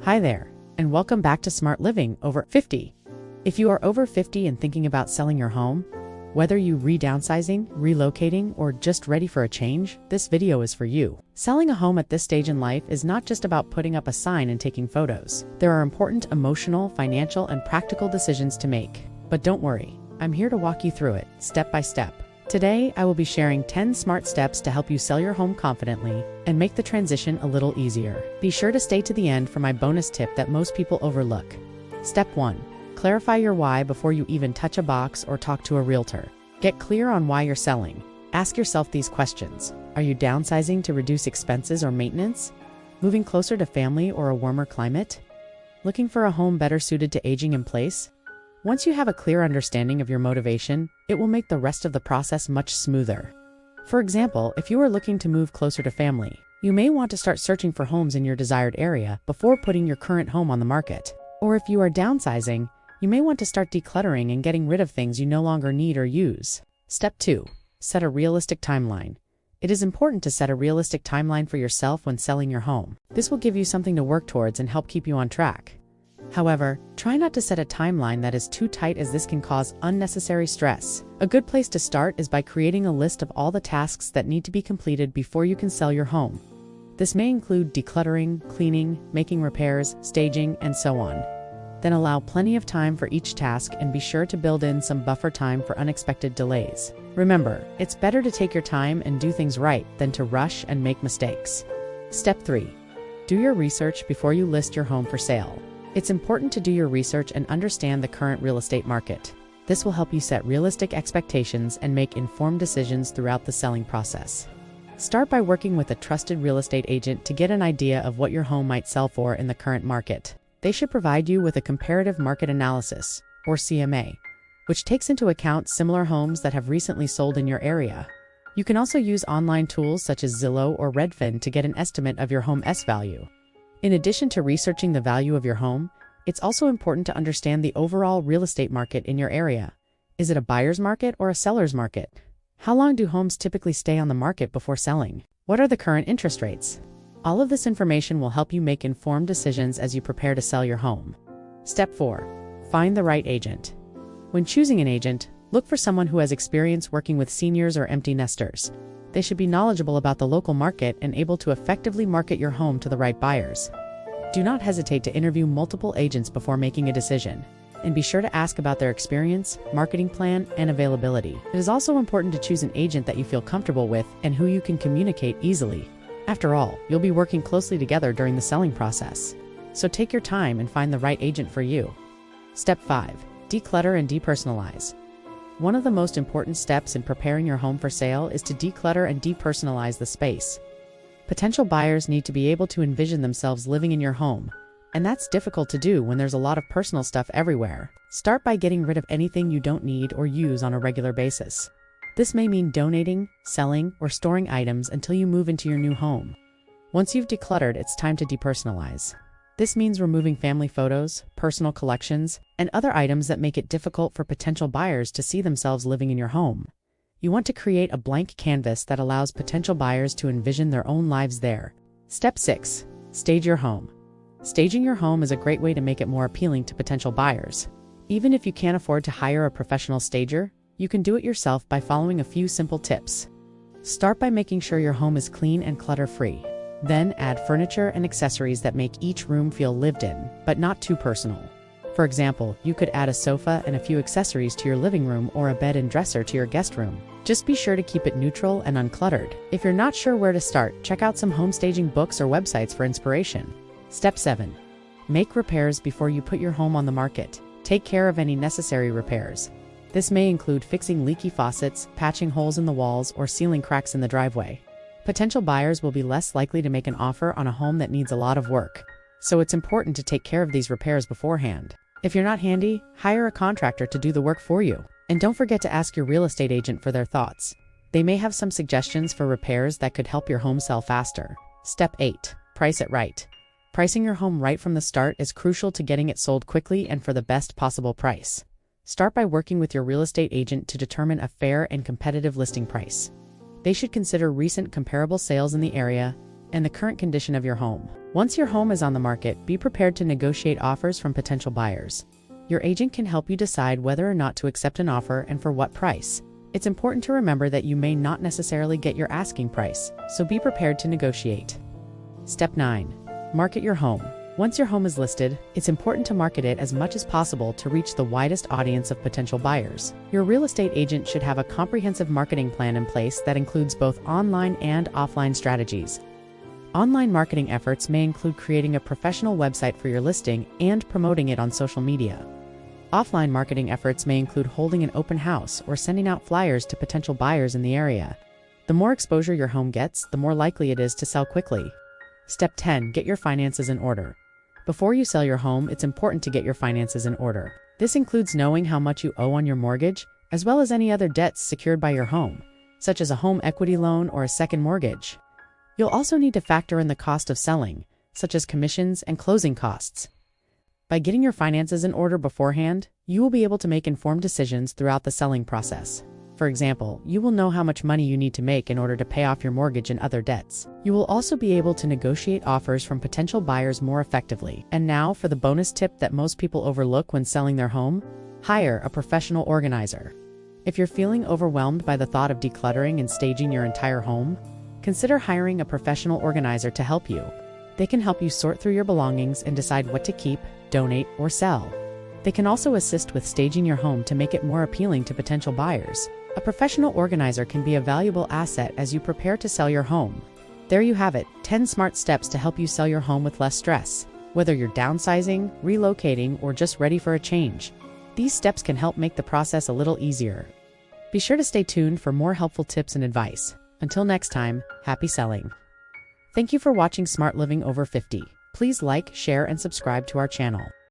Hi there, and welcome back to Smart Living Over 50. If you are over 50 and thinking about selling your home, whether you re-downsizing, relocating, or just ready for a change, this video is for you. Selling a home at this stage in life is not just about putting up a sign and taking photos. There are important emotional, financial, and practical decisions to make. But don't worry, I'm here to walk you through it, step by step. Today, I will be sharing 10 smart steps to help you sell your home confidently and make the transition a little easier. Be sure to stay to the end for my bonus tip that most people overlook. Step 1. Clarify your why before you even touch a box or talk to a realtor. Get clear on why you're selling. Ask yourself these questions. Are you downsizing to reduce expenses or maintenance? Moving closer to family or a warmer climate? Looking for a home better suited to aging in place? Once you have a clear understanding of your motivation, it will make the rest of the process much smoother. For example, if you are looking to move closer to family, you may want to start searching for homes in your desired area before putting your current home on the market. Or if you are downsizing, you may want to start decluttering and getting rid of things you no longer need or use. Step 2. Set a realistic timeline. It is important to set a realistic timeline for yourself when selling your home. This will give you something to work towards and help keep you on track. However, try not to set a timeline that is too tight, as this can cause unnecessary stress. A good place to start is by creating a list of all the tasks that need to be completed before you can sell your home. This may include decluttering, cleaning, making repairs, staging, and so on. Then allow plenty of time for each task and be sure to build in some buffer time for unexpected delays. Remember, it's better to take your time and do things right than to rush and make mistakes. Step 3. Do your research before you list your home for sale. It's important to do your research and understand the current real estate market. This will help you set realistic expectations and make informed decisions throughout the selling process. Start by working with a trusted real estate agent to get an idea of what your home might sell for in the current market. They should provide you with a comparative market analysis, or CMA, which takes into account similar homes that have recently sold in your area. You can also use online tools such as Zillow or Redfin to get an estimate of your home's value. In addition to researching the value of your home, it's also important to understand the overall real estate market in your area. Is it a buyer's market or a seller's market? How long do homes typically stay on the market before selling? What are the current interest rates? All of this information will help you make informed decisions as you prepare to sell your home. Step 4. Find the right agent. When choosing an agent, look for someone who has experience working with seniors or empty nesters. They should be knowledgeable about the local market and able to effectively market your home to the right buyers. Do not hesitate to interview multiple agents before making a decision, and be sure to ask about their experience, marketing plan, and availability. It is also important to choose an agent that you feel comfortable with and who you can communicate easily. After all, you'll be working closely together during the selling process. So take your time and find the right agent for you. Step 5. Declutter and depersonalize. One of the most important steps in preparing your home for sale is to declutter and depersonalize the space. Potential buyers need to be able to envision themselves living in your home, and that's difficult to do when there's a lot of personal stuff everywhere. Start by getting rid of anything you don't need or use on a regular basis. This may mean donating, selling, or storing items until you move into your new home. Once you've decluttered, it's time to depersonalize. This means removing family photos, personal collections, and other items that make it difficult for potential buyers to see themselves living in your home. You want to create a blank canvas that allows potential buyers to envision their own lives there. Step 6. Stage your home. Staging your home is a great way to make it more appealing to potential buyers. Even if you can't afford to hire a professional stager, you can do it yourself by following a few simple tips. Start by making sure your home is clean and clutter-free. Then add furniture and accessories that make each room feel lived in, but not too personal. For example, you could add a sofa and a few accessories to your living room or a bed and dresser to your guest room. Just be sure to keep it neutral and uncluttered. If you're not sure where to start, check out some home staging books or websites for inspiration. Step 7. Make repairs before you put your home on the market. Take care of any necessary repairs. This may include fixing leaky faucets, patching holes in the walls, or sealing cracks in the driveway. Potential buyers will be less likely to make an offer on a home that needs a lot of work, so it's important to take care of these repairs beforehand. If you're not handy, hire a contractor to do the work for you. And don't forget to ask your real estate agent for their thoughts. They may have some suggestions for repairs that could help your home sell faster. Step 8. Price it right. Pricing your home right from the start is crucial to getting it sold quickly and for the best possible price. Start by working with your real estate agent to determine a fair and competitive listing price. They should consider recent comparable sales in the area, and the current condition of your home. Once your home is on the market, be prepared to negotiate offers from potential buyers. Your agent can help you decide whether or not to accept an offer and for what price. It's important to remember that you may not necessarily get your asking price, so be prepared to negotiate. Step 9. Market your home. Once your home is listed, it's important to market it as much as possible to reach the widest audience of potential buyers. Your real estate agent should have a comprehensive marketing plan in place that includes both online and offline strategies. Online marketing efforts may include creating a professional website for your listing and promoting it on social media. Offline marketing efforts may include holding an open house or sending out flyers to potential buyers in the area. The more exposure your home gets, the more likely it is to sell quickly. Step 10. Get your finances in order. Before you sell your home, it's important to get your finances in order. This includes knowing how much you owe on your mortgage, as well as any other debts secured by your home, such as a home equity loan or a second mortgage. You'll also need to factor in the cost of selling, such as commissions and closing costs. By getting your finances in order beforehand, you will be able to make informed decisions throughout the selling process. For example, you will know how much money you need to make in order to pay off your mortgage and other debts. You will also be able to negotiate offers from potential buyers more effectively. And now for the bonus tip that most people overlook when selling their home: hire a professional organizer. If you're feeling overwhelmed by the thought of decluttering and staging your entire home, consider hiring a professional organizer to help you. They can help you sort through your belongings and decide what to keep, donate, or sell. They can also assist with staging your home to make it more appealing to potential buyers. A professional organizer can be a valuable asset as you prepare to sell your home. There you have it, 10 smart steps to help you sell your home with less stress. Whether you're downsizing, relocating, or just ready for a change, these steps can help make the process a little easier. Be sure to stay tuned for more helpful tips and advice. Until next time, happy selling. Thank you for watching Smart Living Over 50. Please like, share, and subscribe to our channel.